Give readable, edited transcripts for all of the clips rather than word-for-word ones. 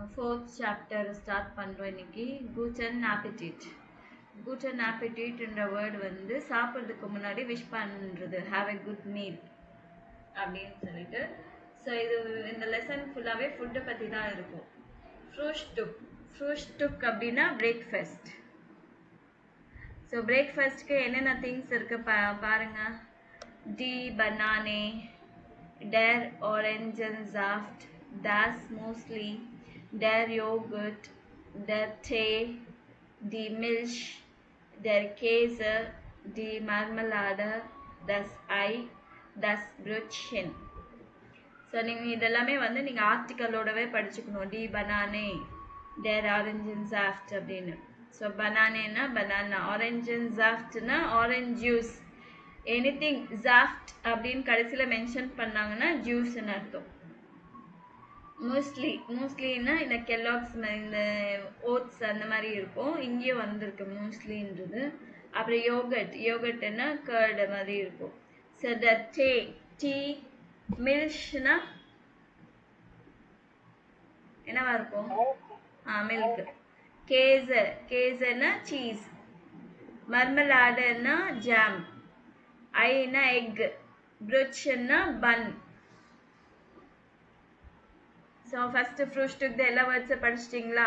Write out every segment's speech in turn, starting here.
Fourth chapter start பண்றோம் இன்னைக்கு. Guten Appetit. Guten Appetit என்ற வேர்டு வந்து சாப்பிட்றதுக்கு முன்னாடி விஷ் பண்றது. Have a good meal அப்படின்னு சொல்லிட்டு. ஸோ இது இந்த லெசன் ஃபுல்லாகவே ஃபுட்டை பற்றி தான் இருக்கும். ஃப்ரூஷ்டுக். ஃப்ரூஷ்டுக் அப்படின்னா பிரேக்ஃபாஸ்ட். ஸோ பிரேக்ஃபாஸ்ட்க்கு என்னென்ன திங்ஸ் இருக்கு பாருங்க. டி பனானே, der Orangensaft, das Müsli, der Joghurt, der Tee, die Milch, der Käse, die Marmelade, das Ei, das Brötchen. So நீங்கள் இதெல்லாமே வந்து நீங்கள் ஆர்டிக்கலோடவே படிச்சுக்கணும். டி பனானே, der Orangensaft அப்படின்னு. ஸோ பனானேனா பனானா, ஆரஞ்சன்சாஃப்ட்னா ஆரஞ்ச் ஜூஸ். எனிதிங் ஜாஃப்ட் அப்படின்னு கடைசியில் மென்ஷன் பண்ணாங்கன்னா ஜூஸ்ன்னு அர்த்தம். மூஸ்லின்னா இந்த கெல்லாக்ஸ் இந்த ஓட்ஸ் அந்த மாதிரி இருக்கும். இங்கேயும் வந்திருக்கு மூஸ்லின்றது. அப்புறம் யோகட்னா கர்டு மாதிரி இருக்கும். ஸோ த டீ, மில்க்னா என்னவா இருக்கும்? Milk. கேசர்னா cheese. மர்மலாடுன்னா jam. Aina egg. ப்ரூட்ஸ்னா பன். ஸோ ஃபர்ஸ்ட் ஃப்ரூஷ்டுக்கு எல்லா வேர்ட்ஸும் படிச்சிட்டிங்களா?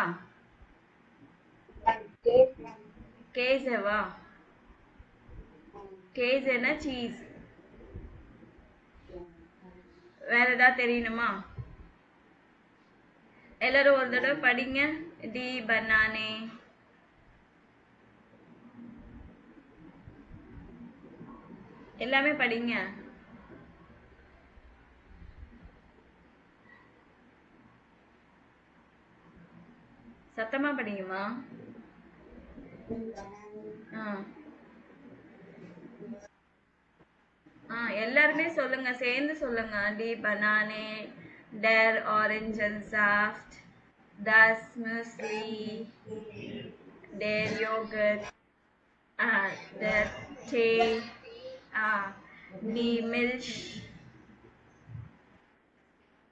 கேசவா? கேசனா சீஸ். வேற ஏதாவது தெரியணுமா? எல்லாரும் ஒரு தடவை படிங்க. டி பனானே, எல்லாமே படிங்க. சத்தமா படிங்கம்மா. எல்லாருமே சொல்லுங்க, சேர்ந்து சொல்லுங்க. டி பனானே, der Orangensaft, das Müsli, der Joghurt, der Tee, die Milch,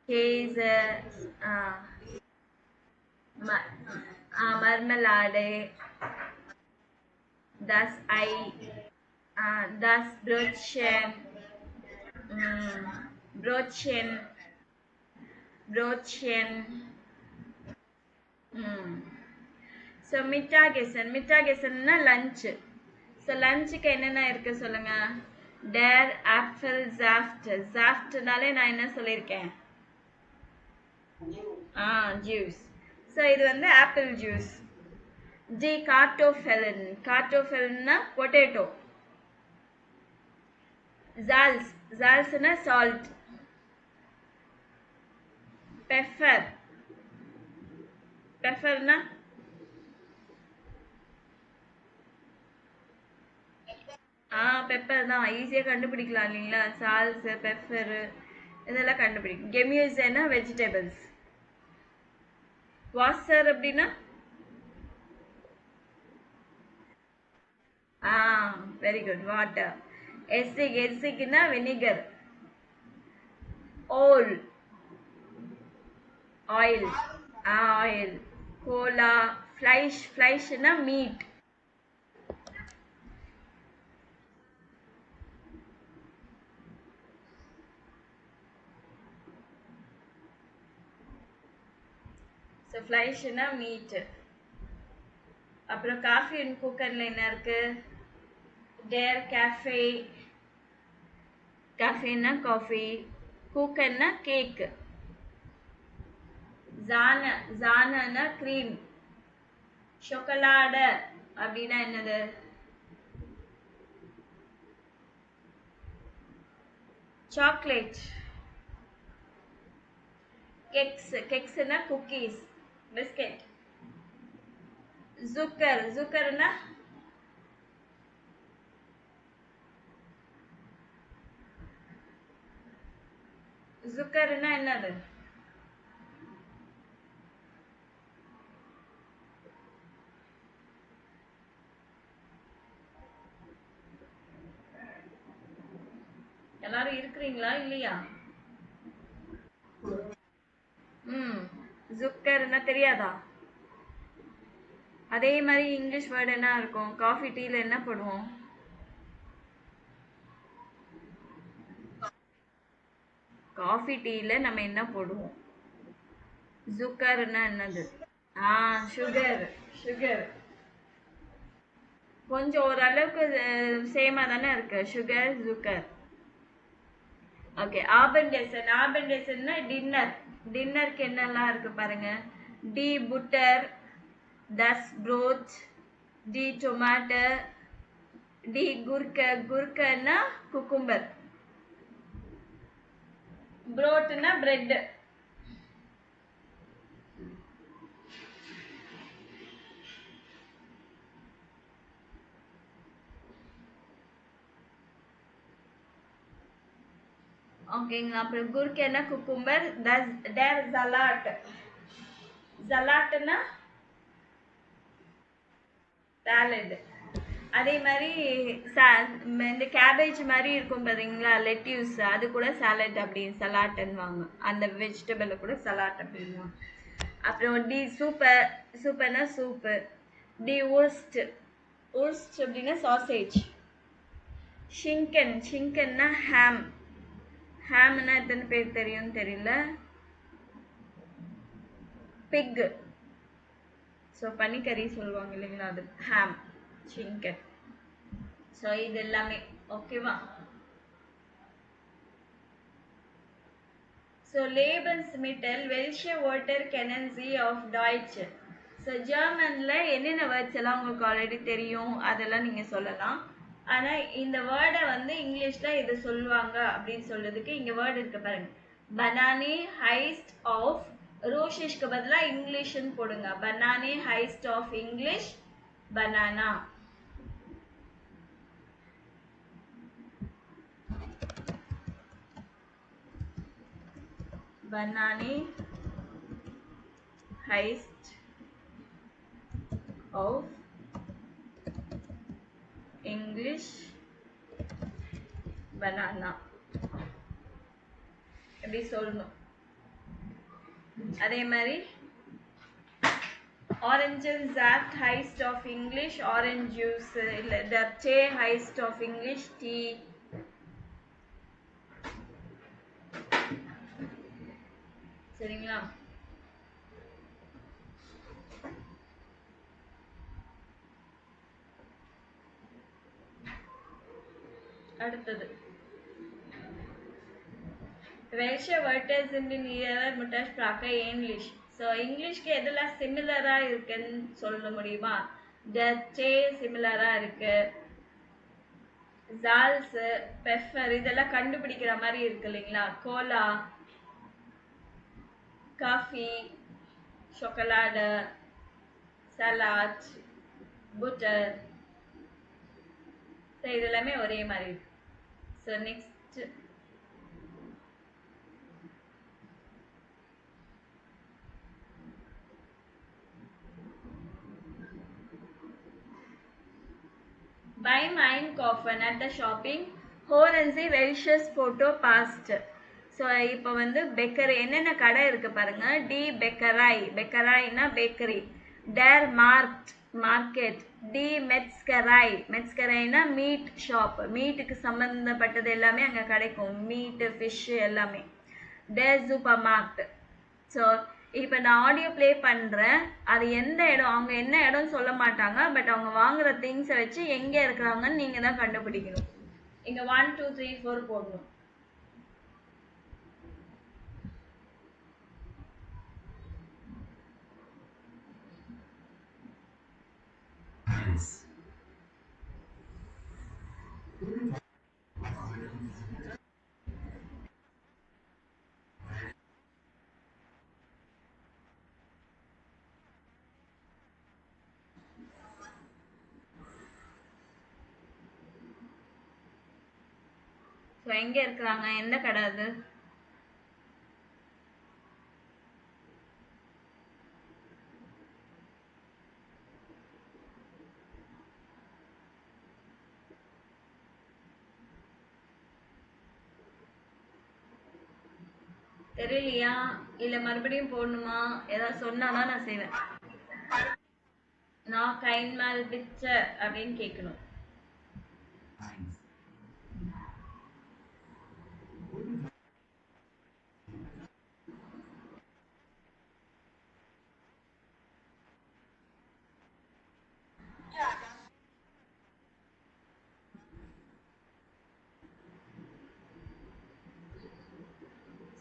Käse, Marmelade, das Ei, das Brötchen, Brötchen. So மிட்டாகெசன்னா லஞ்ச். ஸோ லஞ்சுக்கு என்னென்ன இருக்கு சொல்லுங்க. Dare apple ஜாஃப்ட். ஜாஃப்ட்னாலே நான் என்ன சொல்லியிருக்கேன்? ஜூஸ். ஸோ இது வந்து ஆப்பிள் ஜூஸ். டி கார்டோஃபெல்னா பொட்டேட்டோ. ஜால்ஸ்னா சால்ட். பெப்பர்னா பெப்பர் தான். ஈஸியாக கண்டுபிடிக்கலாம் இல்லைங்களா? சால்ஸ், பெப்பரு இதெல்லாம் கண்டுபிடிக்கும். கெமியூஸ்னா வெஜிடபிள்ஸ். வாட்டர் அப்படின்னா வெரி குட், வாட்டர். எஸ்ஸிக்னா வினிகர். ஆயில். கோலா. ஃப்ளைஷ்னா மீட். ஸோ ஃப்ளைஷ்னா மீட். அப்புறம் காஃபி அண்ட் குக்கர்ல என்ன இருக்கு? டேர் கேஃபே. காஃபின்னா காஃபி. குக்கர்னா கேக். ஜானா கிரீம். chocolate அப்படின்னா என்னது? சாக்லேட். கெக்ஸ்னா குக்கீஸ், பிஸ்கெட். ஜுக்கர்னா என்னது? எல்லாரும் இருக்கிறீங்களா இல்லையா? ஜுக்கர்னா தெரியாதா? அதே மாதிரி இங்கிலீஷ் வேர்டு என்ன இருக்கும்? காஃபி டீல என்ன போடுவோம்? காஃபி டீல நம்ம என்ன போடுவோம்? ஜுக்கர்னா என்னது? சுகர். சுகர் கொஞ்சம் ஓரளவுக்கு சேமா தானே இருக்கு. சுகர் ஜுக்கர். ஓகே. ஆபண்டேசன். ஆபண்டேசன்னா டின்னர். டின்னருக்கு என்னெல்லாம் இருக்கு பாருங்க. டி புட்டர், das Brot, டி டொமேட்டோ, டி குர்க்க. குர்க்கன்னா குக்கும்பர். ப்ரோட்னா பிரெட். ஓகேங்களா? அப்புறம் குர்க்கன்னா குக்கும்பர். டேர் சலாட். சலாட்னா சாலட். அதே மாதிரி இந்த கேபேஜ் மாதிரி இருக்கும் பாத்தீங்களா, லெட்யூஸ், அது கூட சாலட் அப்படின்னு சலாட்ன்னுவாங்க. அந்த வெஜிடபிள் கூட சலாட் அப்படின்வாங்க. அப்புறம் டி சூப்பர். சூப்பர்னா சூப்பு. டி ஊர்ஸ்ட். ஊர்ஸ்ட் அப்படின்னா சாசேஜ். ஷிங்கன். ஷிங்கன்னா ஹாம். ஹாம்னா எத்தனை பேர் தெரியும்னு தெரியல. பிக். ஸோ பனிக்கறி சொல்லுவாங்க இல்லைங்களா, அது ஹாம். ஷிங்கன். ஸோ இது எல்லாமே ஓகேவா? So Lebensmittel welche Wörter kennen Sie auf Deutsch? So ஜெர்மனில் என்னென்ன வேர்ட்ஸ் எல்லாம் உங்களுக்கு ஆல்ரெடி தெரியும் அதெல்லாம் நீங்கள் சொல்லலாம். ஆனால் இந்த வேர்டை வந்து இங்கிலீஷில் இது சொல்லுவாங்க அப்படின்னு சொல்றதுக்கு இங்கே வேர்டு இருக்கு பாருங்க. பனானி ஹைஸ்ட் ஆஃப் ரோஷிஷ்க்கு பதிலாக இங்கிலீஷ்னு போடுங்க. பனானி ஹைஸ்ட் ஆஃப் English banana. Banani heist of English banana. எப்படி சொல்லணும்? அதே மாதிரி orange zapped heist of English orange juice. இல்ல the heist of English tea. சரிங்களா? அடுத்தது welche Wörter sind in Ihrer Muttersprache ähnlich? So இங்கிலீஷ்க்கு எதெல்லாம் சிமிலரா இருக்குன்னு சொல்ல முடியுமா? டே சிமிலரா இருக்கு. ஜால்ஸ், பெப்பர் இதெல்லாம் கண்டுபிடிக்கிற மாதிரி இருக்கு இல்லைங்களா? Cola, coffee, chocolate, salad, butter. So இது எல்லாமே ஒரே மாதிரி இருக்கு. So next beim Einkaufen at the shopping hören Sie welches Foto passt? So இப்போ வந்து பேக்கரி என்னென்ன கடை இருக்கு பாருங்க. டி பெக்கராய். பெக்கராய்னா பேக்கரி. டேர் மார்க்ட் மார்க்கெட். டி மெட்ஸ்கராய். மெட்ஸ்கராய்னா மீட் ஷாப். மீட்டுக்கு சம்பந்தப்பட்டது எல்லாமே அங்கே கிடைக்கும். மீட்டு ஃபிஷ் எல்லாமே. Dare super marked. ஸோ இப்போ நான் ஆடியோ ப்ளே பண்ணுறேன். அது எந்த இடம், அவங்க என்ன இடம்னு சொல்ல மாட்டாங்க. பட் அவங்க வாங்குற திங்ஸை வச்சு எங்கே இருக்கிறாங்கன்னு நீங்கள் தான் கண்டுபிடிக்கணும். இங்கே 1 2 3 4 போடணும். ஸோ எங்கே இருக்கிறாங்க, எந்த கடை அது? தெரியலையா? இல்ல மறுபடியும் போடணுமா? ஏதாவது சொன்னாதான் நான் செய்வேன். நான் கைன் மேல் பிச்ச அப்படின்னு கேட்கணும்.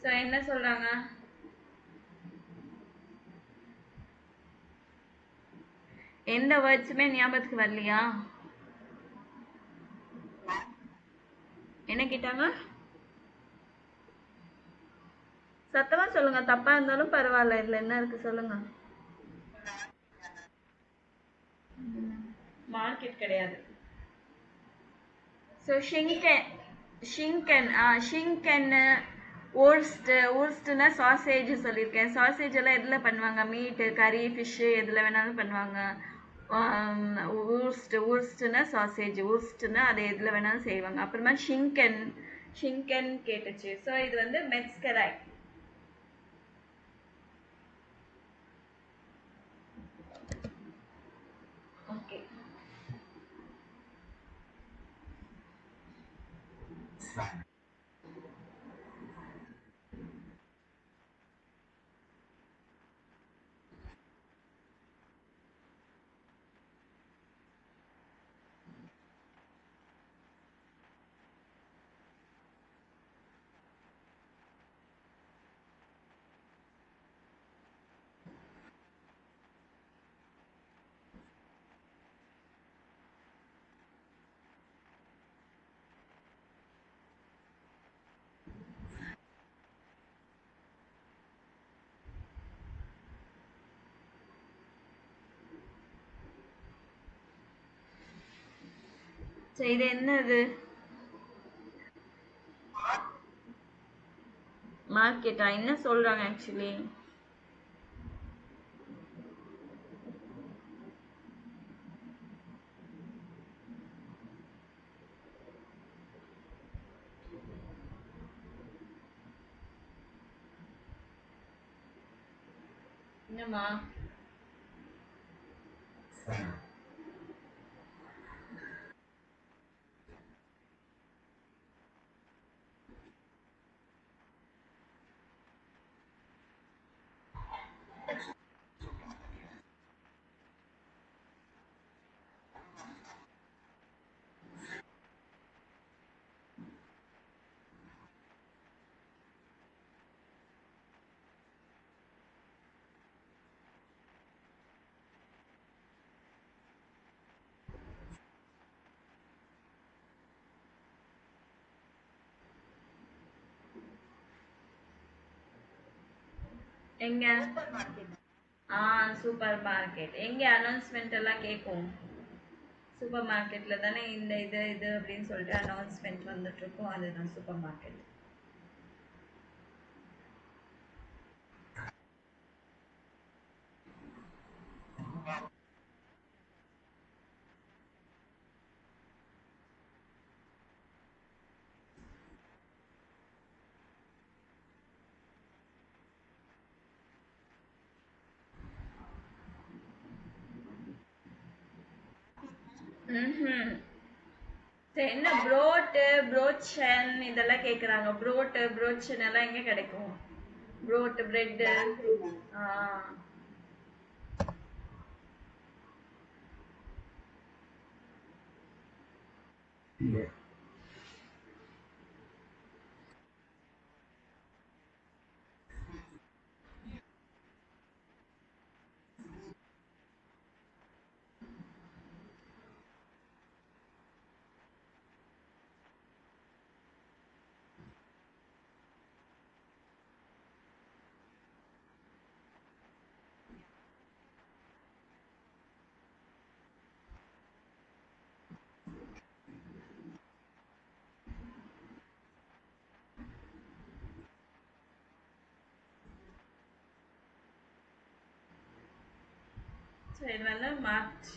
சோ என்ன சொல்றாங்க? எந்த வேர்ட்ஸுமே ஞாபகத்துக்கு வரலையா? என்ன கேட்டாங்க? சத்தமா சொல்லுங்க. தப்பா இருந்தாலும் பரவாயில்ல. இதுல என்ன இருக்கு சொல்லுங்க. மார்க்கெட் கிடையாது. ஸோ ஷிங்கன் ஊர்ஸ்ட்னா சாசேஜ் சொல்லியிருக்கேன். சாசேஜ் எல்லாம் எதில் பண்ணுவாங்க? மீட்டு, கறி, ஃபிஷ்ஷு எதில் வேணாலும் பண்ணுவாங்க. ஊர்ஸ்ட்னா சாசேஜ், ஊர்ஸ்ட்னா அதை எதில் வேணாலும் செய்வாங்க. அப்புறமா ஷிங்கன் கேட்டுச்சு. ஸோ இது வந்து மெட்ஸ்கராய். ஓகே. ஸோ இது என்னது? மார்க்கெட்டா? என்ன சொல்றாங்க ஆக்சுவலி? என்னம்மா? எங்க? Super market. எங்க அனௌன்ஸ்மெண்ட் எல்லாம் கேட்கும்? சூப்பர் மார்க்கெட்ல தானே இந்த இது அப்படின்னு சொல்லிட்டு அனௌன்ஸ்மெண்ட் வந்துட்டு இருக்கும். அதுதான் சூப்பர் மார்க்கெட். ம்ஹும். சரி, என்ன ப்ரோட்டு, ப்ரோச்சன் இதெல்லாம் கேக்குறாங்க. ப்ரோட்டு, ப்ரோச்சன் எல்லாம் எங்க கிடைக்கும்? ப்ரோட்டு, பிரெட். சரி, இது வந்து மார்ச்.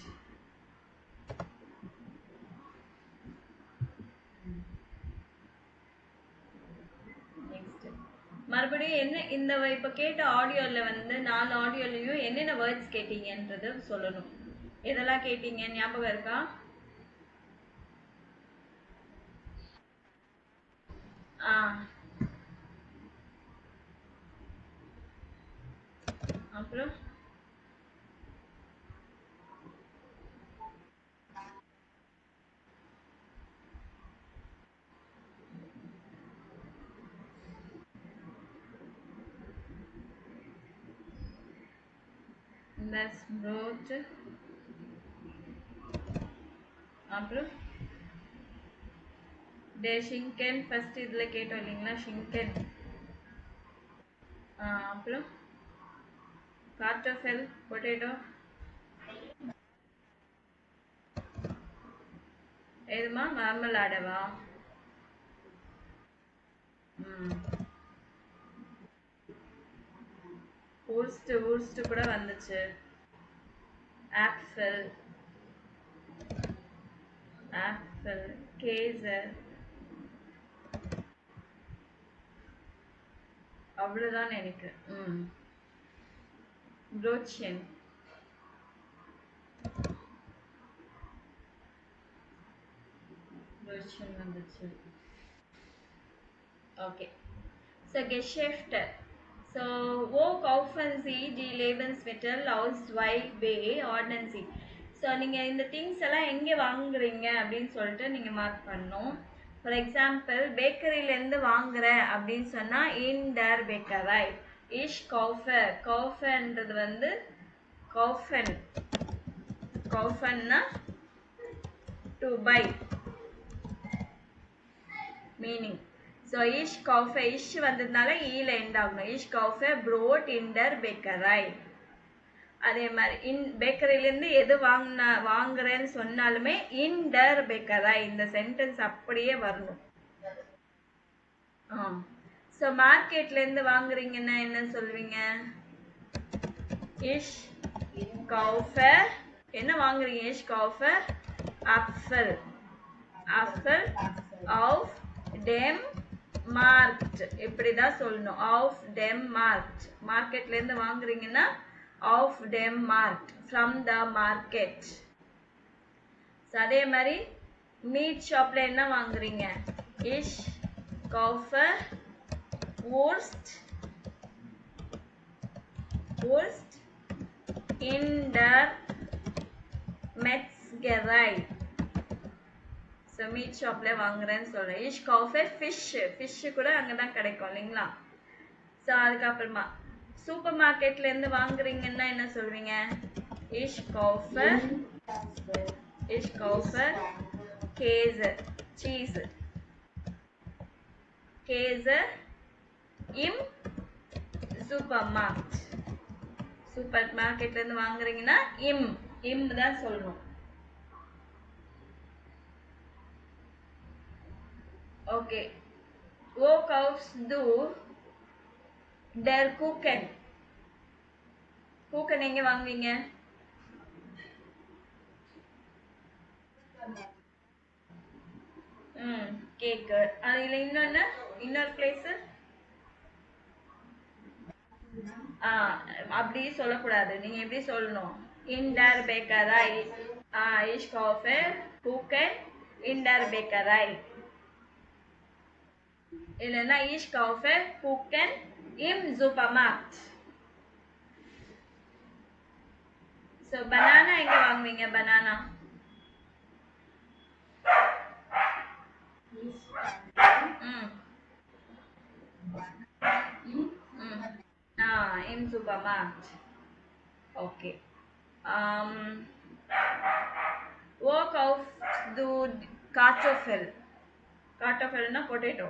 நெக்ஸ்ட் மறுபடியும் மாதிரி என்ன இந்த இப்ப கேட்ட ஆடியோல வந்து 4 ஆடியோலயும் என்னென்ன வேர்ட்ஸ் கேட்டீங்கன்றது சொல்லணும். எதெல்லாம் கேட்டீங்க ஞாபகம் இருக்கா? ஆ அப்புறம் that's brought அப்புறம் டே ஷிங்கன் ஃபர்ஸ்ட் இதுல கேட்டோம் இல்லைங்களா ஷிங்கன். அப்புறம் கார்டோஃபெல் பொட்டேட்டோ எதுமா மார்மலாடவா? ஊர்ஸ்ட் கூட வந்துச்சு. ஆப்பிள் கேசர் அவ்வளவுதான் எனக்கு. ப்ரோச்சியன் வந்துச்சு. Okay. So Geschäfte. So wo kaufen Sie die Lebensmittel aus zwei Ordnung. So நீங்கள் இந்த திங்ஸ் எல்லாம் எங்கே வாங்குறீங்க அப்படின்னு சொல்லிட்டு நீங்கள் மார்க் பண்ணணும். ஃபார் எக்ஸாம்பிள் பேக்கரியிலேருந்து வாங்குறேன் அப்படின்னு சொன்னால் இன் டர் பேக்கரை இஷ் கௌஃபன்றது வந்து கௌஃபன்னா டு பை மீனிங். ஸோ இஷ் கௌஃபே இஷ் வந்ததுனால ஈல எண்ட் ஆகணும். இஷ் கௌஃபே ப்ரோட் இன்டர் பேக்கரை. அதே மாதிரி பேக்கரியிலேருந்து எது வாங்குறேன்னு சொன்னாலுமே இன்டர் பேக்கரை இந்த சென்டென்ஸ் அப்படியே வரணும். ஸோ மார்க்கெட்லேருந்து வாங்குறீங்கன்னா என்ன சொல்வீங்க? இஷ் கௌஃபே என்ன வாங்குறீங்க? இஷ் கௌஃபே ஆப்பிள் ஆஃப் டெம் மார்க்ட். இப்படிதான் சொல்லணும். ஆஃப் டெம் மார்க்ட். மார்க்கெட்ல இருந்து வாங்குறீங்கன்னா ஆஃப் டெம் மார்க்ட் ஃப்ரம் த மார்க்கெட். அதே மாதிரி மீட் ஷாப்ல என்ன வாங்குறீங்க? இஷ் கௌஃபே வூர்ஸ்ட் இன் டர் மெட்ஸ்கெரை. ஸோ மீட் ஷாப்பில் வாங்குறேன்னு சொல்கிறேன். இஷ் கௌஃபே ஃபிஷ் கூட அங்கே தான் கிடைக்கும் இல்லைங்களா? ஸோ அதுக்கப்புறமா சூப்பர் மார்க்கெட்லேருந்து வாங்குறீங்கன்னா என்ன சொல்வீங்க? இஷ் கௌஃபே கேசர் இம் சூப்பர் மார்க்கெட்லேருந்து வாங்குறீங்கன்னா இம் தான் சொல்லணும். Okay. Wo kaufst du der Kuchen? Kuchen எங்க வாங்குவீங்க? கேக். அதுல இன்னொரு பிளேஸ் அப்படி சொல்லக்கூடாது. நீங்க எப்படி சொல்லணும்? இன்டர் பேக்கரை. இஷ் கௌஃபே குக்கன் இன்டர் பேக்கரை. இல்லைன்னா இஷ் கௌஃபே குக்கன் இம் சூப்பர்மார்க்ட். ஸோ பனானா எங்க வாங்குவீங்க? Banana in supermarkt. Okay. Wo kaufst du Kartoffel? Kartoffelனா potato.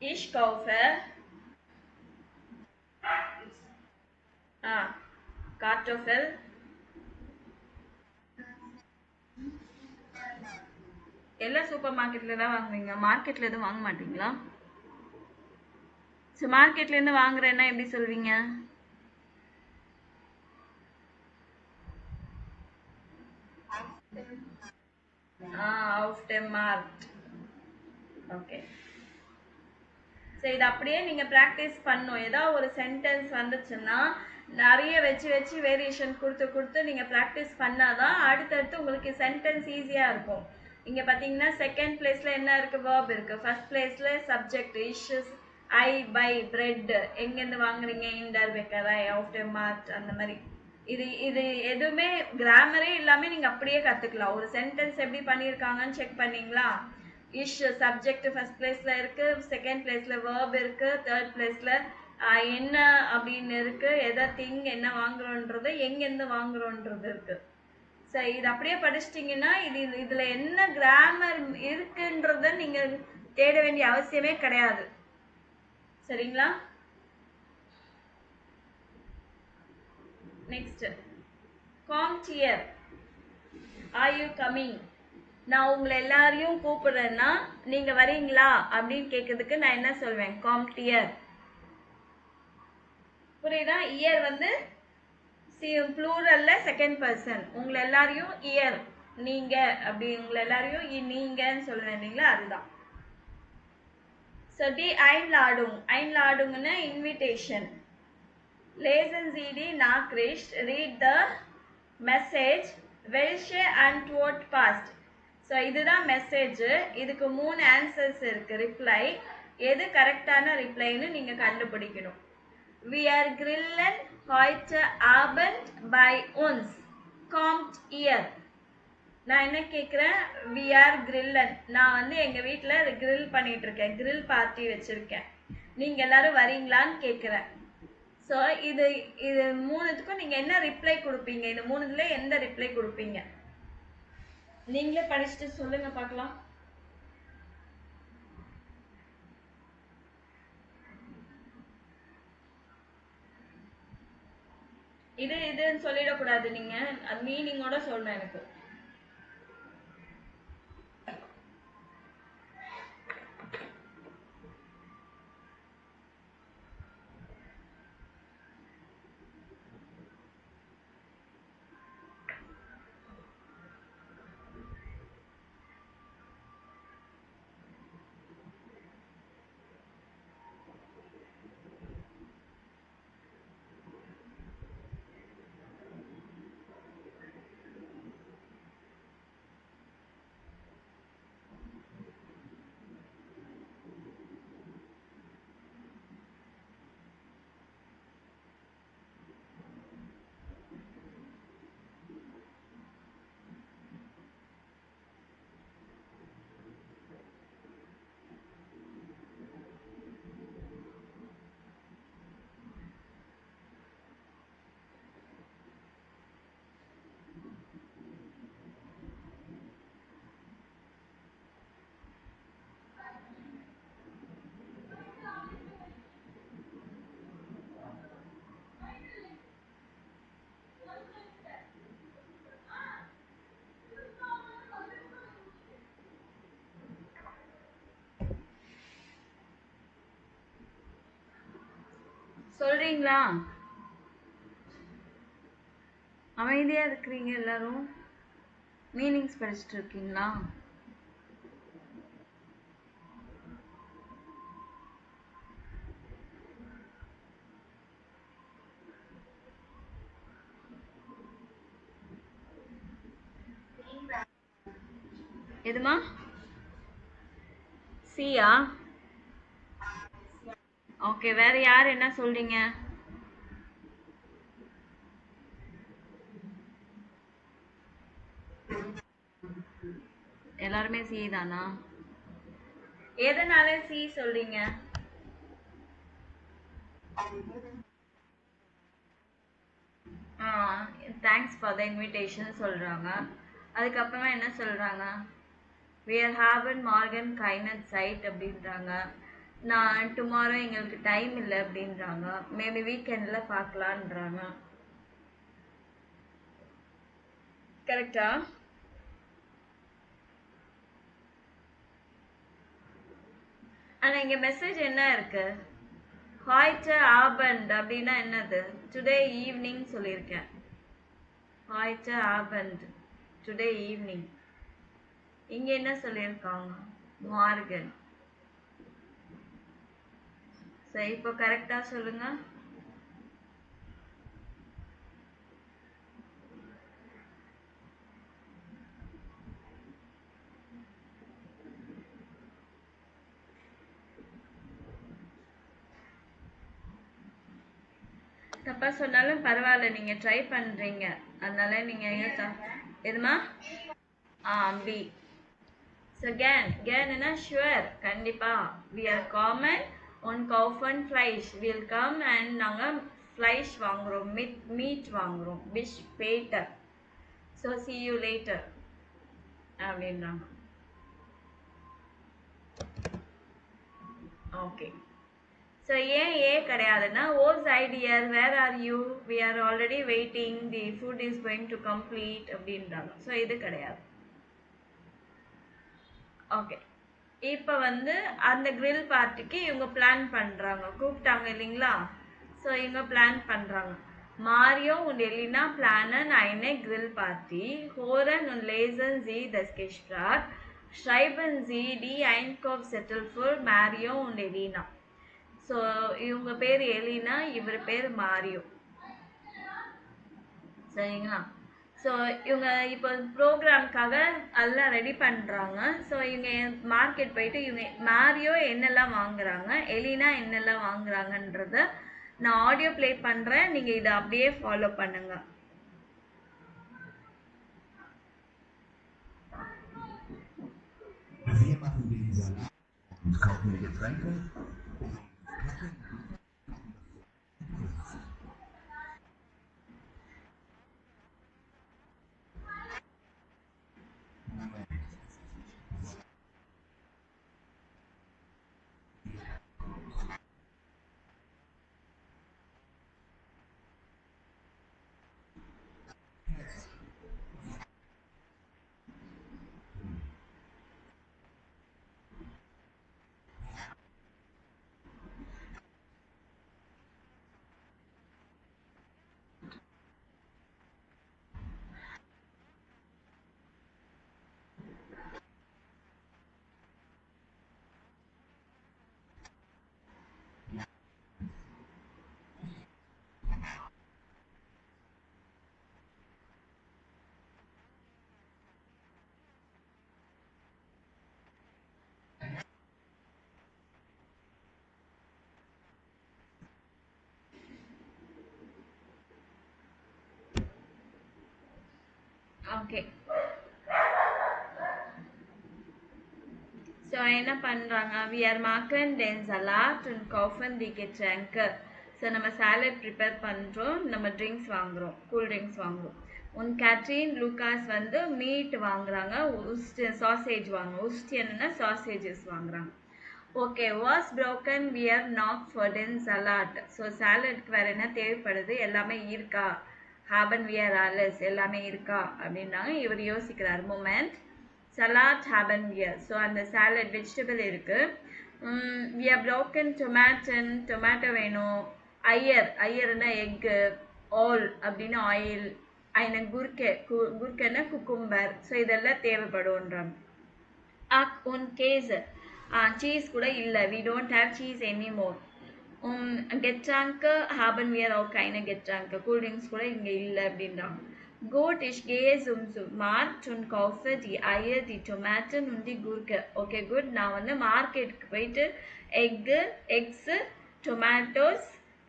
Ich kaufe Kartoffel எல்லா சூப்பர் மார்க்கெட்ல தான் வாங்குவீங்க. மார்க்கெட்ல எதுவும் வாங்க மாட்டீங்களா? ஸோ மார்க்கெட்ல இருந்து வாங்குறேன்னா எப்படி சொல்வீங்க? auf dem Markt. Okay. So இது அப்படியே நீங்கள் ப்ராக்டிஸ் பண்ணணும். ஏதாவது ஒரு சென்டென்ஸ் வந்துச்சுன்னா நிறைய வச்சு வச்சு வேரியேஷன் கொடுத்து கொடுத்து நீங்கள் ப்ராக்டிஸ் பண்ணாதான் அடுத்தடுத்து உங்களுக்கு சென்டென்ஸ் ஈஸியாக இருக்கும். இங்கே பார்த்தீங்கன்னா செகண்ட் பிளேஸில் என்ன இருக்குது? வேர்ப் இருக்குது. ஃபர்ஸ்ட் பிளேஸில் subject issues I buy bread எங்கேருந்து வாங்குறீங்க? இண்டர் வைக்கரை ஆஃப் த மார்ட் அந்த மாதிரி. இது இது எதுவுமே கிராமரே இல்லாமல் நீங்கள் அப்படியே கற்றுக்கலாம். ஒரு சென்டென்ஸ் எப்படி பண்ணியிருக்காங்கன்னு செக் பண்ணீங்களா? இஷ் சப்ஜெக்ட் ஃபர்ஸ்ட் பிளேஸ்ல இருக்கு, செகண்ட் பிளேஸ்ல வேர்ப் இருக்கு, தேர்ட் பிளேஸ்ல என்ன அப்படின்னு இருக்கு, எதை திங் என்ன வாங்குறோன்றது, எங்கேருந்து வாங்குறோன்றது இருக்கு. சரி, இது அப்படியே படிச்சிட்டிங்கன்னா இதுல என்ன கிராமர் இருக்குன்றத நீங்க தேட வேண்டிய அவசியமே கிடையாது. சரிங்களா? Next, come here, are you coming? நான் உங்களை எல்லாரையும் கூப்பிடுறேன்னா நீங்க வரீங்களா அப்படின்னு கேட்கறதுக்கு நான் என்ன சொல்வேன்? Come here. புரியுதா? இயர் வந்து ப்ளூரல்ல செகண்ட் பர்சன். உங்களை எல்லாரையும் இயர், நீங்க அப்படி உங்களை எல்லாரையும் நீங்கன்னு சொல்லுவேன் இல்லைங்களா? அதுதான். ஸோ டி ஐன்லாடுங், ஐன்லாடுங்கன்னா இன்விடேஷன். லேசன் ஜிடி நாக்ரிஷ் ரீட் த மெசேஜ் வெல்ஷே அண்ட் டுவோட் பாஸ்ட். ஸோ இதுதான் மெசேஜ். இதுக்கு 3 ஆன்சர்ஸ் இருக்கு. ரிப்ளை எது கரெக்டான ரிப்ளைன்னு நீங்க கண்டுபிடிக்கணும். We are grillen heute Abend bei uns. Kommt ihr? நான் என்ன கேட்குறேன்? We are grillen. நான் வந்து எங்க வீட்டில் கிரில் பண்ணிட்டு இருக்கேன், கிரில் பார்ட்டி வச்சிருக்கேன். நீங்க எல்லாரும் வரீங்களான்னு கேட்குறேன். ஸோ இது 3த்துக்கும் நீங்க என்ன ரிப்ளை கொடுப்பீங்க? இந்த 3த்துல எந்த ரிப்ளை கொடுப்பீங்க? நீங்களே படிச்சுட்டு சொல்லுங்க பார்க்கலாம். இதுன்னு சொல்லிடக்கூடாது. நீங்க அது மீனிங்கோட சொல்லணும் எனக்கு. சொல்றீங்களா? அமைதியா இருக்கிறீங்க எல்லாரும். மீனிங்ஸ் படிச்சுட்டு இருக்கீங்களா? எதுமா? சியா? ஓகே, வேற யார் என்ன சொல்றீங்க? எல்லாருமே சி தானா? எதனால சி சொல்றீங்க? தேங்க்ஸ் ஃபார் த இன்விடேஷன் சொல்றாங்க. அதுக்கப்புறமா என்ன சொல்றாங்க? we are having Morgan Kynett site அப்படின்றாங்க. நான் டுமாரோ எங்களுக்கு டைம் இல்லை அப்படின்றாங்க. மேபி வீக்கெண்ட்ல பார்க்கலான்றாங்க. கரெக்டா? ஆனா இங்க மெசேஜ் என்ன இருக்கு? heute Abend அப்படின்னா என்னது? டுடே ஈவினிங் சொல்லியிருக்கேன். heute Abend today evening. இங்க என்ன சொல்லியிருக்காங்க? மார்கன். சரி, இப்போ கரெக்டா சொல்லுங்க. தப்பா சொன்னாலும் பரவாயில்ல, நீங்க ட்ரை பண்றீங்க, அதனால நீங்க எதுமா? பி. So again என்ன sure, கண்டிப்பா we are common on kaufen fleisch will come and நாங்க fleisch வாங்குறோம், meat வாங்குறோம், fish later, so see you later அப்படின்றாங்க. ஓகே, so ஏன் ஏ கிடையாதுன்னா was idea where are you, we are already waiting, the food is going to complete அப்படின்றாங்க. So இது கிடையாது. Okay, இப்போ வந்து அந்த grill பார்ட்டிக்கு இவங்க பிளான் பண்றாங்க, கூப்பிட்டாங்க இல்லைங்களா? ஸோ இவங்க பிளான் பண்றாங்க. Mario und Elina planen eine Grillparty. Hören und lesen Sie das Gespräch. Schreiben Sie die Einkaufszettel für Mario und Elina. So இவங்க பேர் எலினா, இவர் பேர் மாரியோ. சரிங்களா? ஸோ இவங்க இப்போ ப்ரோக்ராம்காக எல்லாம் ரெடி பண்ணுறாங்க. ஸோ இவங்க மார்க்கெட் போயிட்டு இவங்க மாரியோ என்னெல்லாம் வாங்குறாங்க, எலினா என்னெல்லாம் வாங்குறாங்கன்றத நான் ஆடியோ ப்ளே பண்ணுறேன், நீங்கள் இதை அப்படியே ஃபாலோ பண்ணுங்க. Wir machen den Salat und kaufen Getränke. Okay, so என்ன பண்ணுறாங்க? we are machen den Salat und kaufen die Getränke. So நம்ம சாலட் ப்ரிப்பேர் பண்ணுறோம், நம்ம ட்ரிங்க்ஸ் வாங்குகிறோம், கூல் ட்ரிங்க்ஸ் வாங்குகிறோம். உன் கேட்ரின் லூகாஸ் வந்து மீட் வாங்குறாங்க, சாசேஜ் வாங்குறோம், உஸ்டியன்னா சாசேஜஸ் வாங்குறாங்க. ஓகே, வாஸ் broken we are not for den Salat. So சாலட்க்கு வேறு என்ன தேவைப்படுது, எல்லாமே இருக்கா, haben wir alles, எல்லாமே இருக்கா அப்படின்னாங்க. இவர் யோசிக்கிறார். Moment, salad haben wir. So அந்த சாலட் வெஜிடபிள் இருக்கு. we are broken tomato வேணும். ஐயர்னா எக்கு, ஆல் அப்படின்னு ஆயில், eine குர்கன்னா குக்கும்பர். ஸோ இதெல்லாம் தேவைப்படும்ன்றாங்க. und Käse, சீஸ் கூட இல்லை, we don't have cheese anymore. Getränke haben wir auch keine Getränke. Cool drinks கூட இங்கே இல்லை அப்படின்றாங்க. Gut, ich gehe zum Markt und kaufe die Eier, die Tomaten und die Gurke. Okay, good. நான் வந்து மார்க்கெட்டுக்கு போயிட்டு எக்ஸ், டொமேட்டோஸ்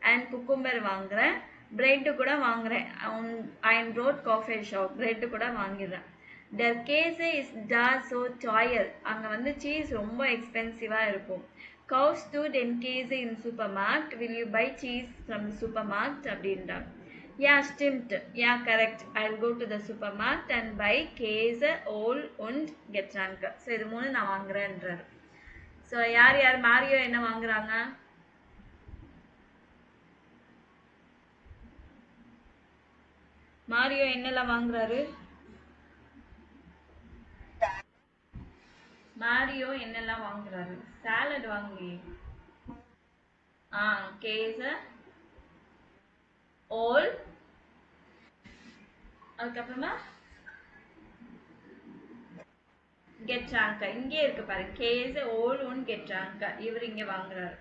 அண்ட் குக்கும்பர் வாங்குறேன், bread கூட வாங்குறேன். ein Brot kaufe ich auch, bread கூட வாங்கிடுறேன். Der Käse ist da so teuer. அங்கே வந்து சீஸ் ரொம்ப எக்ஸ்பென்சிவாக இருக்கும். Kaufst du den Käse im Supermarkt? Will you buy cheese from the supermarkt? அப்படின்றாங்க. Yeah, stimmt. Yeah, correct. I'll go to the supermarkt and buy Käse, Oil und Getränke. So இது மூணு நான் வாங்குறேன்றாரு. So யார் யார் மாரியோ என்ன வாங்குறாங்க? மாரியோ என்னெல்லாம் வாங்குறாரு? மாரியோ என்னெல்லாம் வாங்குறாரு? சாலட் வாங்கி, கேஸ, ஓல், அதுக்கப்புறமா கெட்ராங்கா இங்கே இருக்கு பாருங்க. கேஸ் ஓல் ஒன் கெட்ராங்கா இவர் இங்க வாங்குறாரு.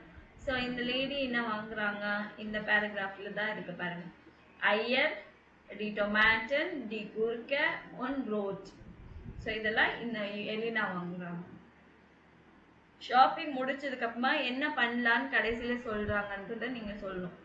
ஸோ இந்த லேடி என்ன வாங்குறாங்க இந்த பேராகிராஃப்ல தான் இருக்கு பாருங்க. ஐயர் டி டொமேட்டன் டி குர்க்க ஒன் ரோட். ஸோ இதெல்லாம் இந்த எலினா வாங்குறாங்க. ஷாப்பிங் முடிச்சதுக்கு அப்புறமா என்ன பண்ணலான்னு கடைசியில சொல்றாங்கன்றத நீங்க சொல்லணும்.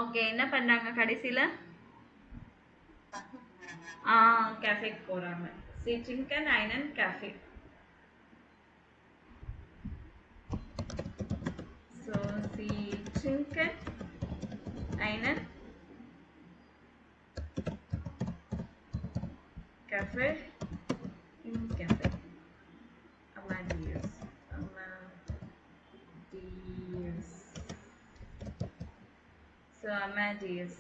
ஓகே என்ன பண்றாங்க கடைசியில? கேஃபேக்கு போறாங்க. சி சிங்கன் ஐனன் கேஃபே. ஸோ சி சிங்கன் ஐனன் கேஃபே இன் கேஃபே. Amadeus.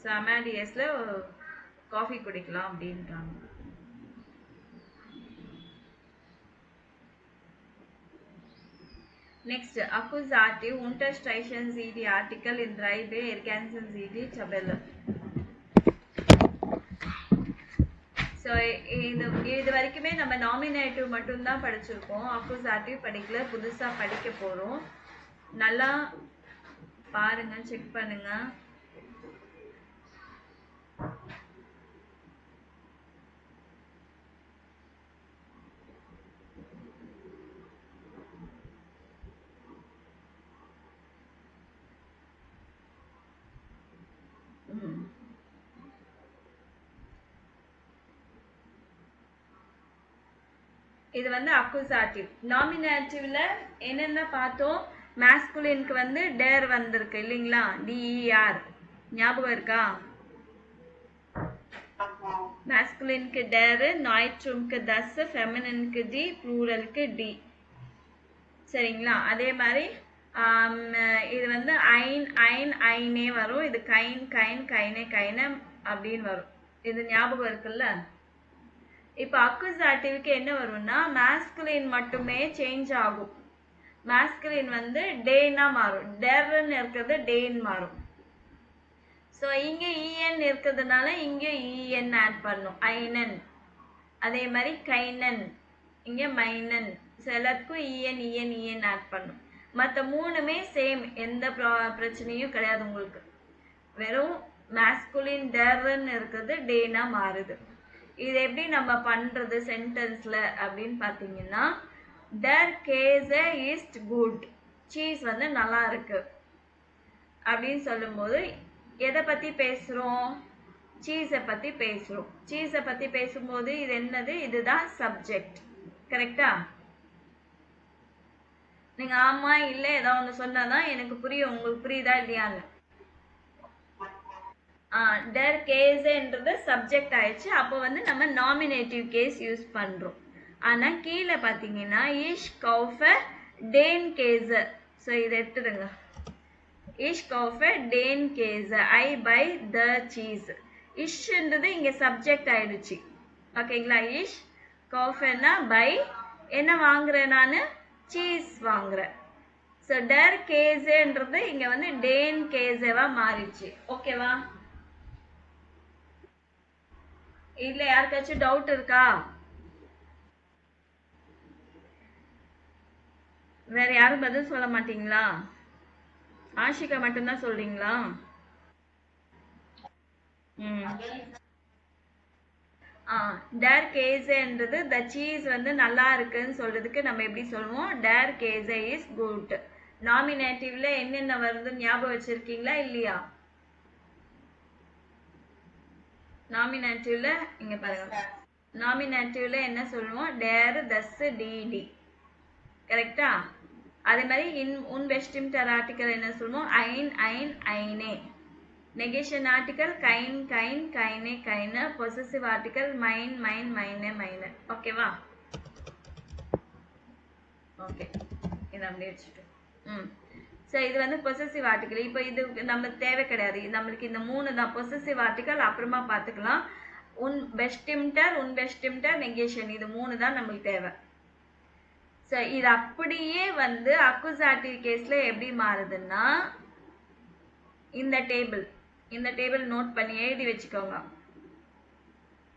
ஸோ அமேடியஸ்ல காஃபி குடிக்கலாம் அப்படின்றாங்க. Next, accusative Unterstreichen Sie die Artikel in 3b, ergänzen Sie die Tabelle. So இது வரைக்குமே நம்ம நாமினேட்டிவ் மட்டும்தான் படிச்சிருக்கோம். அக்குசாட்டிவ் படிக்கல, புதுசாக படிக்க போகிறோம். நல்லா பாருங்க, செக் பண்ணுங்க. இது வந்து அக்குசாட்டிவ். நாமினேட்டிவ்ல என்னென்ன பார்த்தோம்? மாஸ்குலினுக்கு வந்து டேர் வந்திருக்கு இல்லைங்களா, டிஇஆர் ஞாபகம் இருக்கா? மாஸ்குலினுக்கு டேர், நாய்ட்ரூம்க்கு தஸ், ஃபெமினினுக்கு டி, ப்ளூரலுக்கு டி. சரிங்களா? அதே மாதிரி இது வந்து ஐன் ஐன் ஐனே வரும். இது கைன் கைன் கைனே கைன அப்படின்னு வரும். இது ஞாபகம் இருக்குல்ல? இப்போ அக்குசாட்டிவ்க்கு என்ன வரும்னா மாஸ்குலின் மட்டுமே சேஞ்ச் ஆகும். மாஸ்குலின் வந்து டேனா மாறும். டெர்ன்னு இருக்கிறது டேன் மாறும். ஸோ இங்கே இஎன் இருக்கிறதுனால இங்கே இஎன் ஆட் பண்ணும். ஐனன். அதே மாதிரி கைனன், இங்கே மைனன். ஸோ எல்லாத்துக்கும் இஎன் இஎன் இஎன் ஆட் பண்ணும். மற்ற மூணுமே சேம், எந்த பிரச்சனையும் கிடையாது உங்களுக்கு. வெறும் மாஸ்குலின் டெர்ன்னு இருக்கிறது டேனா மாறுது. இது எப்படி நம்ம பண்றது சென்டென்ஸ்ல அப்படின்னு பார்த்தீங்கன்னா, their case is good, cheese வந்து நல்லா இருக்கு அப்படின்னு சொல்லும்போது எதை பத்தி பேசுறோம்? சீஸை பத்தி பேசுறோம். சீஸை பத்தி பேசும்போது இது என்னது? இதுதான் சப்ஜெக்ட். கரெக்டா? நீங்க ஆமா இல்லை ஏதாவது ஒன்று சொன்னாதான் எனக்கு புரியும். உங்களுக்கு புரியுதா இல்லையான்னு. டெர் கேஸ்ன்றது சப்ஜெக்ட் ஆயிடுச்சு. அப்போ வந்து நம்ம நாமினேட்டிவ் கேஸ் யூஸ் பண்றோம். ஆனா கீழே பாத்தீங்கன்னா இஷ் கௌஃப டேன் கேஸ். ஸோ இதை எடுத்துடுங்க. இஷ் கௌஃப டேன் கேஸ், ஐ பை த சீஸ். இஷ்ன்றது இங்க சப்ஜெக்ட் ஆயிடுச்சு. ஓகேங்களா? இஷ் கௌஃபனா பை, என்ன வாங்குறேன் நான்? சீஸ் வாங்குறேன். ஸோ டெர் கேஸ்ன்றது இங்க வந்து டேன் கேஸேவா மாறிடுச்சு. ஓகேவா? இல்ல யாருக்காச்சும் டவுட் இருக்கா? வேற யாரும் பதில் சொல்ல மாட்டீங்களா? ஆஷிகா மட்டும்தான் சொல்றீங்களா? டேர் கேஸ்ன்றது த சீஸ் வந்து நல்லா இருக்குன்னு சொல்றதுக்கு நம்ம எப்படி சொல்லுவோம்? டேர் கேஸ் இஸ் குட். நாமினேட்டிவ்ல என்னென்ன வருது ஞாபகம் வச்சிருக்கீங்களா இல்லையா? நாமினேட்டிவ்ல இங்க பாருங்க. நாமினேட்டிவ்ல என்ன சொல்லுவோம்? டேர் தஸ் டிடி. கரெக்டா? அதே மாதிரி unbestimmter ஆர்டிகல் என்ன சொல்லுவோம்? ஐன் ஐன் ஐனே. நெகேஷன் ஆர்டிகல் கைன் கைன் கைனே கைன. பொசசிவ் ஆர்டிகல் மைன் மைன் மைனே மைன. ஓகேவா? ஓகே, இதை அப்படியே வச்சுட்டு ஸோ இது வந்து பொசசிவ் ஆர்டிகல். இப்போ இது நம்மளுக்கு தேவை கிடையாது, நம்மளுக்கு இந்த 3 தான் பொசசிவ் ஆர்டிகல், அப்புறமா பார்த்துக்கலாம். உன் பெஸ்டிம்டர் நெகேஷன், இது 3 தான் நம்மளுக்கு தேவை. ஸோ இது அப்படியே வந்து அக்குசாட்டிவ் கேஸ்ல எப்படி மாறுதுன்னா இந்த டேபிள் நோட் பண்ணி எழுதி வச்சுக்கோங்க.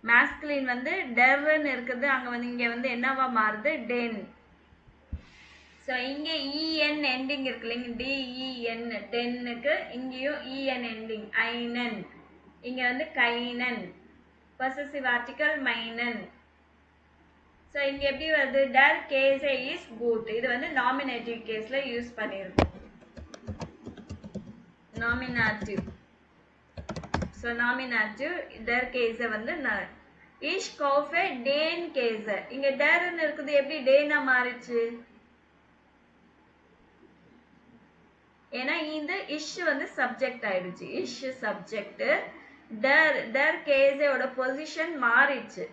மாஸ்குலின் வந்து டெர்ன்னு இருக்குது, அங்க வந்து இங்க வந்து என்னவா மாறுது, டென். ஸோ இங்கே இஎன் எண்டிங் இருக்கு இல்லைங்க, டிஇஎன் டென்னுக்கு, இங்கேயும் இஎன் எண்டிங் ஐனன், இங்க வந்து கைனன், பொசசிவ் ஆர்டிகல் மைனன். ஸோ இங்க எப்படி வருது, டர் கேஸே இஸ் குட். இது வந்து நாமினேட்டிவ் கேஸ்ல யூஸ் பண்ணிருக்கோம். நாமினாட்டிவ். ஸோ நாமினாட்டிவ் டர் கேஸை வந்து இஷ் கௌஃபே டேன் கேஸை, இங்க டர்ன்னு இருக்குது, எப்படி டேனா மாறிச்சு, ஏன்னா இந்த இஷ் வந்து சப்ஜெக்ட் ஆயிடுச்சு. இஷ் சப்ஜெக்ட், டர் கேஸோட பொசிஷன் மாறிடுச்சு,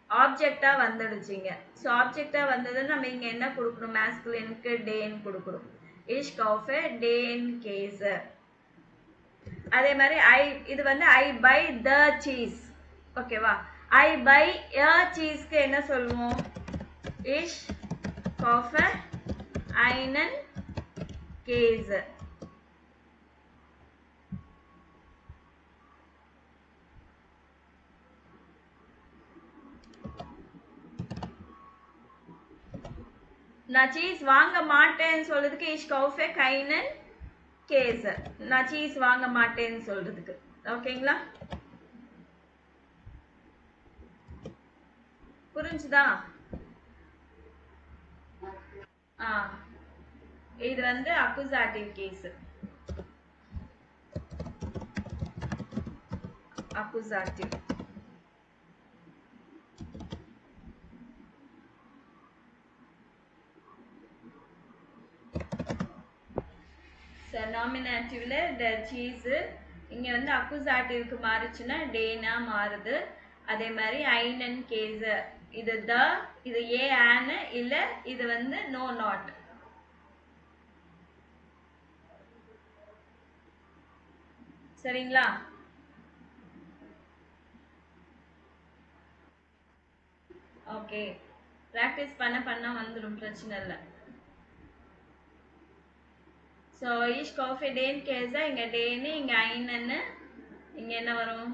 ஆப்ஜெக்டா வந்துடுச்சுங்க. ஸோ ஆப்ஜெக்டா வந்தது நம்ம இங்க என்ன கொடுக்கணும், மாஸ்குலினுக்கு டேன் கொடுக்கணும். இஷ் கௌஃபே டேன் கேஸ். அதே மாதிரி இது வந்து ஐ பை த சீஸ். ஓகேவா, ஐ பை எ சீஸ்க்கு என்ன சொல்லுவோம், இஷ் கௌஃபே ஐனன் கேஸ். நான் சீஸ் வாங்க மாட்டேன்னு சொல்றதுக்கு இஷ் கௌஃபே கைனன் கேஸ், நான் சீஸ் வாங்க மாட்டேன்னு சொல்றதுக்கு. ஓகேங்களா, புரிஞ்சுதா? இது வந்து அக்குசாட்டிவ் கேஸ். அக்குசாட்டிவ். நாமினேட்டிவ்ல சீஸ், இங்க வந்து அக்குசாட்டிவ்க்கு மாறுச்சுன்னா டேனா மாறுது. அதே மாதிரி ஐனன் கேஸ், இது த, இது ஏ ஆன், இல்ல இது வந்து நோ நாட். சரிங்களா, ஓகே. பிராக்டிஸ் பண்ண வந்துடும், பிரச்சனை இல்லை. ஸோ இஷ் காஃபி டேன் கேஸா, இங்க டேன்னு, இங்க ஐனன்னு, இங்க என்ன வரும்,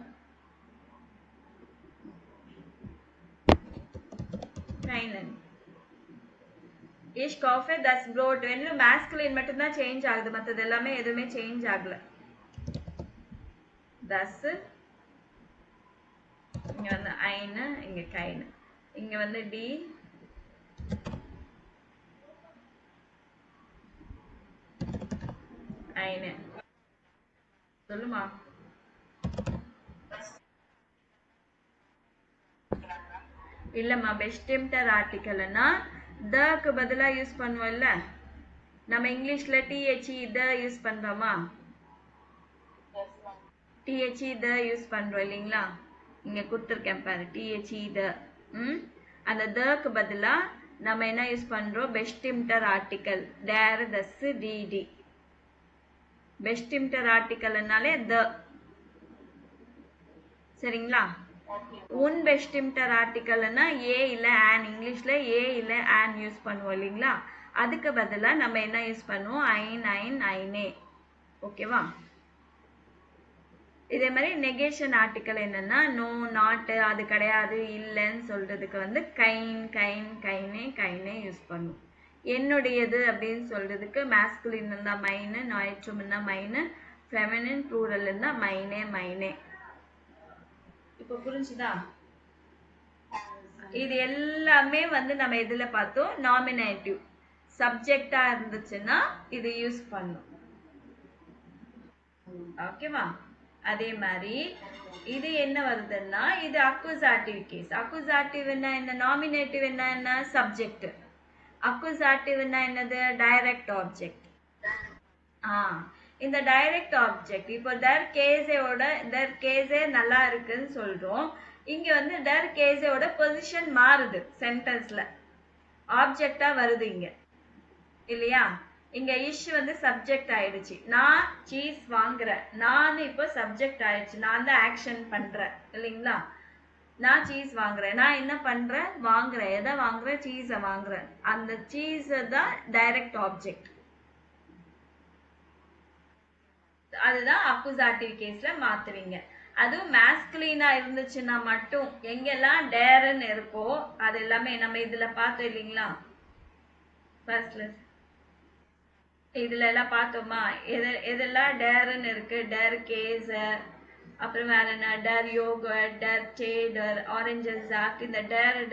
கைனன். இஷ் காஃபி தஸ் ப்ரோட், வெறும் மாஸ்குலின் மட்டும் தான் சேஞ்ச் ஆகுது, மற்றது எல்லாமே எதுவுமே சேஞ்ச் ஆகல. தஸ், இங்க வந்து ஐனு, இங்க கைனு, இங்க வந்து டி, ஐனு. சொல்லுமா, இல்லம்மா பெஸ்டிம்டர் ஆர்டிகல்னா தக்கு பதிலா யூஸ் பண்ணுவோம்ல, நம்ம இங்கிலீஷ்ல டிஹெச்இ த யூஸ் பண்றோமா, டிஹெச்இ த யூஸ் பண்றோம் இல்லைங்களா, இங்க கொடுத்துருக்கேன் பாரு டிஹெச்இ த. அந்த தக்கு பதிலா நம்ம என்ன யூஸ் பண்றோம், பெஸ்டிம்டர் ஆர்டிகல், டேர் தஸ் டிடி. பெஸ்டிம்டர் ஆர்டிகல்னாலே த. சரிங்களா, உன் பெஸ்டிம்டர் ஆர்டிகல்னா ஏ இல்ல ஆன், இங்கிலீஷ்ல ஏ இல்ல ஆன் யூஸ் பண்ணுவோம் இல்லைங்களா, அதுக்கு பதிலா நம்ம என்ன யூஸ் பண்ணுவோம், ஐன் ஐன் ஐனே. ஓகேவா, இதே மாதிரி நெகேஷன் ஆர்டிகல் என்னன்னா நோ நாட், அது கிடையாது இல்லைன்னு சொல்றதுக்கு வந்து கைன் கைன் கைனே கைனே யூஸ் பண்ணுவோம். என்னுடையது அப்படின்னு சொல்றதுக்கு மாஸ்குலின் இருந்தா மைனு, நாய்ட்ரம் இருந்தா மைனு, ஃபெமினின் ப்ளூரல் இருந்தா மைனே மைனே. இப்போ புரிஞ்சுதா? இது எல்லாமே வந்து நம்ம எதுல பார்த்தோம், நாமினேட்டிவ். சப்ஜெக்டா இருந்துச்சுன்னா இது யூஸ் பண்ணும். ஓகேவா, அதே மாதிரி இது என்ன வருதுன்னா இது அக்குசாட்டிவ் கேஸ். அக்குசாட்டிவ் என்ன, நாமினேட்டிவ் என்ன, சப்ஜெக்ட். அக்குசாட்டிவ்னா என்னது, டைரக்ட் ஆப்ஜெக்ட். இந்த டைரக்ட் ஆப்ஜெக்ட் இப்போ டர் கேஸோட, டர் கேஸே நல்லா இருக்குன்னு சொல்றோம், இங்க வந்து டர் கேஸோட பொசிஷன் மாறுது, சென்டென்ஸ்ல ஆப்ஜெக்டா வருது இங்க இல்லையா. இங்க இஷ் வந்து சப்ஜெக்ட் ஆயிடுச்சு. நான் சீஸ் வாங்குறேன், நான் இப்போ சப்ஜெக்ட் ஆயிடுச்சு, நான் தான் ஆக்ஷன் பண்றேன் இல்லைங்களா. நான் சீஸ் வாங்குறேன், நான் என்ன பண்றேன், வாங்குறேன். எதை வாங்குறேன், சீஸை வாங்குறேன். அந்த சீஸ் தான் டைரக்ட் ஆப்ஜெக்ட். அதுதான் அக்குசாட்டிவ் கேஸ்ல மாத்துவீங்க. அதுவும் மேஸ்குலினா இருந்துச்சுன்னா மட்டும் எங்கெல்லாம் டேர்ன்னு இருக்கோ அது எல்லாமே நம்ம இதுல பார்த்தோம் இல்லைங்களா. ஃபர்ஸ்ட்ல இதுல எல்லாம் பார்த்தோமா, எதெல்லாம் டேர்ன்னு இருக்கு, டேர் கேஸ், அப்புறம் வேற என்ன, டேர் யோகர்ட், டேர் சேடர், ஆரஞ்சஸ் ஜாக். இந்த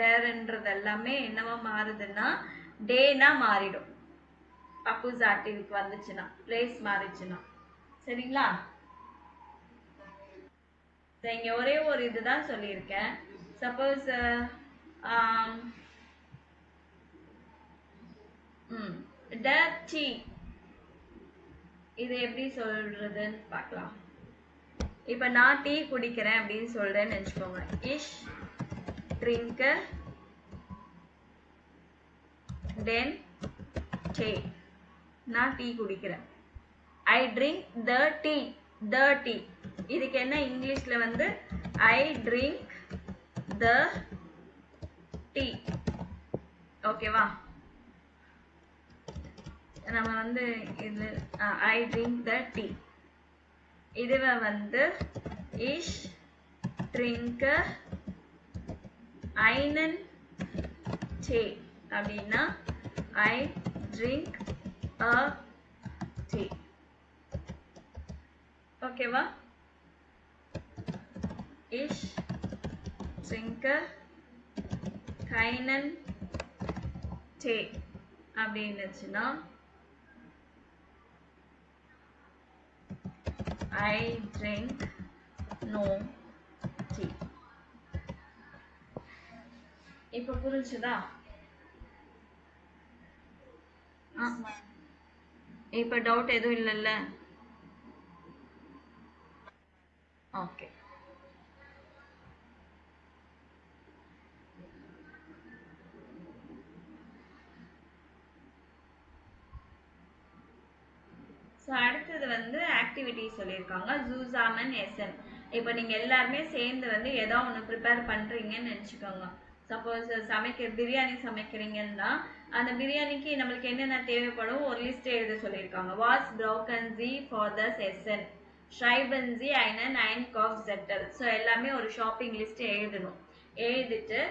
டேர்ன்றது எல்லாமே என்னவா மாறுதுன்னா டேனா மாறிடும் அக்குசாட்டிவ்க்கு வந்துச்சுன்னா, பிளேஸ் மாறிச்சுன்னா. சரிங்களா. இங்க ஒரே ஒரு இதுதான் சொல்லியிருக்கேன். சப்போஸ் டர்ட்டி இது எப்படி சொல்றதுன்னு பார்க்கலாம். இப்ப நான் டீ குடிக்கிறேன் அப்படின்னு சொல்றேன்னு நினைச்சுக்கோங்க. இஷ் ட்ரிங்க் தென் டே. நான் டீ குடிக்கிறேன். ஐ ட்ரிங்க் த டீ. த டீ இதுக்கு என்ன இங்கிலீஷ்ல வந்து ஐ ட்ரிங்க் த டீ. ஓகேவா. நம்ம வந்து இது ஐ ட்ரிங்க் த டீ. இதுவே வந்து இஷ் ட்ரிங்க் einen Tee அப்படின்னா ஐ ட்ரிங்க் அ டீ. ஓகேவா. இஷ் ட்ரிங்க் keinen Tee அப்படின்னுச்சுன்னா I drink no tea. இப்ப புரிஞ்சுதா. இப்ப டவுட் எதுவும் இல்லைல்ல. ஓகே. ஸோ அடுத்தது வந்து ஆக்டிவிட்டி சொல்லியிருக்காங்க. ஜூசாமன் எஸ்என். இப்போ நீங்கள் எல்லாருமே சேர்ந்து வந்து ஏதோ ஒன்று ப்ரிப்பேர் பண்ணுறீங்கன்னு நினச்சிக்கோங்க. சப்போஸ் பிரியாணி சமைக்கிறீங்கன்னா அந்த பிரியாணிக்கு நம்மளுக்கு என்னென்ன தேவைப்படும் ஒரு லிஸ்ட் எழுத சொல்லியிருக்காங்க. வாஸ் ப்ரோக்கன் ஜி ஃபார் த செஷன், ஷ்ரைபன் ஜி ஐனன் ஐன் காஃப் செட்டல். ஸோ எல்லாமே ஒரு ஷாப்பிங் லிஸ்ட் எழுதணும். எழுதிட்டு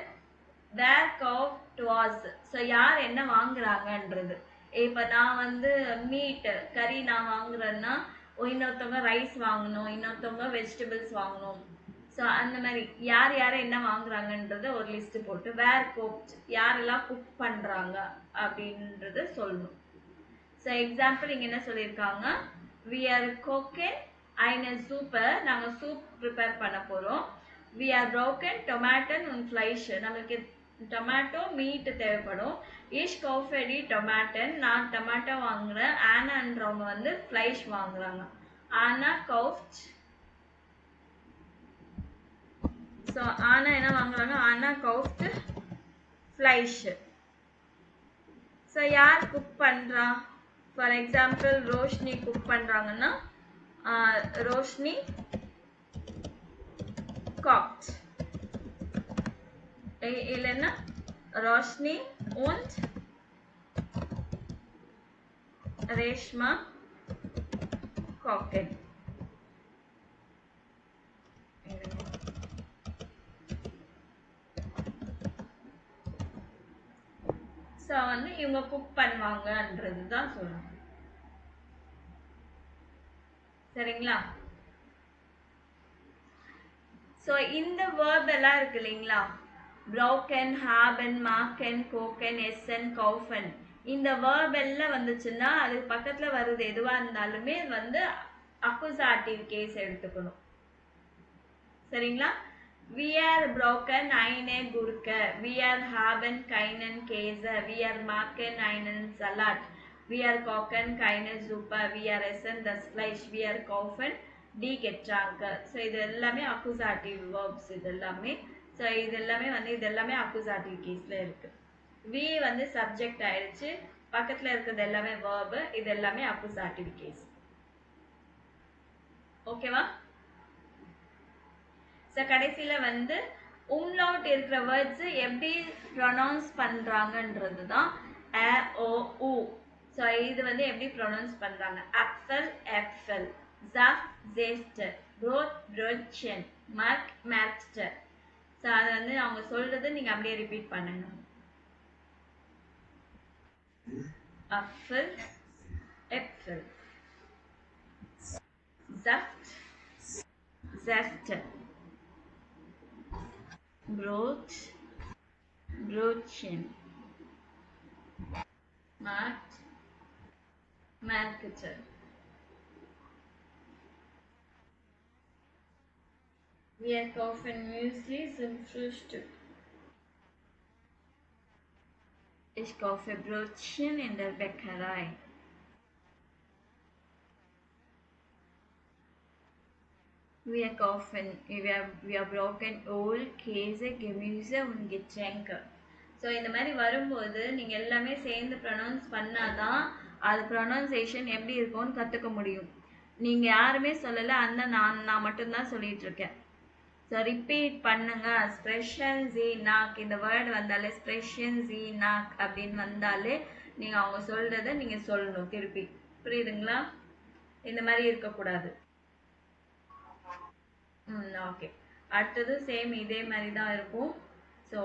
வேர் காஃப் வாஸ், ஸோ யார் என்ன வாங்குறாங்கன்றது. இப்போ நான் வந்து மீட் கறி நான் வாங்குறேன்னா இன்னொருத்தவங்க ரைஸ் வாங்கணும், இன்னொருத்தவங்க வெஜிடபிள்ஸ் வாங்கணும். ஸோ அந்த மாதிரி யார் யார் என்ன வாங்குறாங்கன்றத ஒரு லிஸ்ட் போட்டு வேர் குக்ட் யாரெல்லாம் குக் பண்ணுறாங்க அப்படின்றத சொல்லணும். ஸோ எக்ஸாம்பிள் இங்கே என்ன சொல்லியிருக்காங்க, வி ஆர் குக்கிங் eine சூப்பை, நாங்கள் சூப் ப்ரிப்பேர் பண்ண போகிறோம். We are broken tomato und fleisch, நம்மளுக்கு டொமேட்டோ மீட் தேவைப்படும். ஈஷ் கௌஃபெடி டொமேட்டன், நான் டொமேட்டோ வாங்குறேன். ஆனான்றவங்க வந்து ஃப்ளைஷ் வாங்குறாங்க. ஆனா கௌஃப்ட், ஸோ ஆனா என்ன வாங்குறாங்க, ஆனா கௌஃப்ட் ஃப்ளைஷ். ஸோ யார் குக் பண்ணுறா, ஃபார் எக்ஸாம்பிள் ரோஷினி குக் பண்ணுறாங்கன்னா ரோஷினி காக்ட், இல்லைன்னா ரோஷினி und ரேஷ்மா காக்டெட். ஸோ வந்து இவங்க குக் பண்ணுவாங்கன்றது தான் சொல்லணும். சரிங்களா. ஸோ இந்த வேர்ப் எல்லாம் இருக்கு இல்லைங்களா, broken, haben, machen, kochen, essen, kaufen. இந்த வேர்ப் எல்லாம் வந்துச்சுன்னா அதுக்கு பக்கத்துல வருது எதுவா இருந்தாலுமே வந்து அக்குசாட்டிவ் கேஸ் எடுத்துக்கணும். சரிங்களா. we are broken eine Gurke, we are haben keinen Käse, we are machen einen Salat, we are kochen keine Suppe, we are essen das Fleisch, we are kaufen die Getränke. So இது எல்லாமே அக்குசாட்டிவ் verbs. இது எல்லாமே so இது எல்லாமே வந்து இது எல்லாமே அக்குசாட்டிவ் கேஸ்ல இருக்கு. வி வந்து சப்ஜெக்ட் ஆயிடுச்சு, பக்கத்துல இருக்கிறது எல்லாமே verb, இது எல்லாமே accusative case. ஓகேவா? சோ கடைசில வந்து umlaut இருக்கிற வேர்ட்ஸ் எப்படி ப்ரொனவுன்ஸ் பண்றாங்கன்றது தான் a o u. சோ இது வந்து எப்படி ப்ரொனவுன்ஸ் பண்றாங்க? apfel apfel, saft zest, brot brotchen, mark markster. So அது வந்து அவங்க சொல்றது நீங்க அப்படியே ரிப்பீட் பண்ணுங்க. apfel apfel, saft zest, brot brotchen, markt marketer. Wir kaufen Müsli zum Frühstück. Ich kaufe Brötchen in der Bäckerei. Wir brauchen Öl, Käse, Gemüse und Getränke. So இந்த மாதிரி வரும்போது நீங்கள் எல்லாமே சேர்ந்து ப்ரொனவுன்ஸ் பண்ணாதான் அது ப்ரொனவுன்சியேஷன் எப்படி இருக்கும்னு கற்றுக்க முடியும். நீங்கள் யாருமே சொல்லலை, அந்த நான் மட்டும்தான் சொல்லிட்டு இருக்கேன். ஸோ ரிப்பீட் பண்ணுங்க. ஸ்ப்ரெஷன் ஜி நாக் இந்த வேர்டு வந்தாலே ஸ்ப்ரெஷன் ஜி நாக் அப்படின்னு வந்தாலே நீங்கள் அவங்க சொல்கிறத நீங்கள் சொல்லணும் திருப்பி. புரியுதுங்களா? இந்த மாதிரி இருக்கக்கூடாது. ஓகே. அடுத்தது சேம் இதே மாதிரி தான் இருக்கும். ஸோ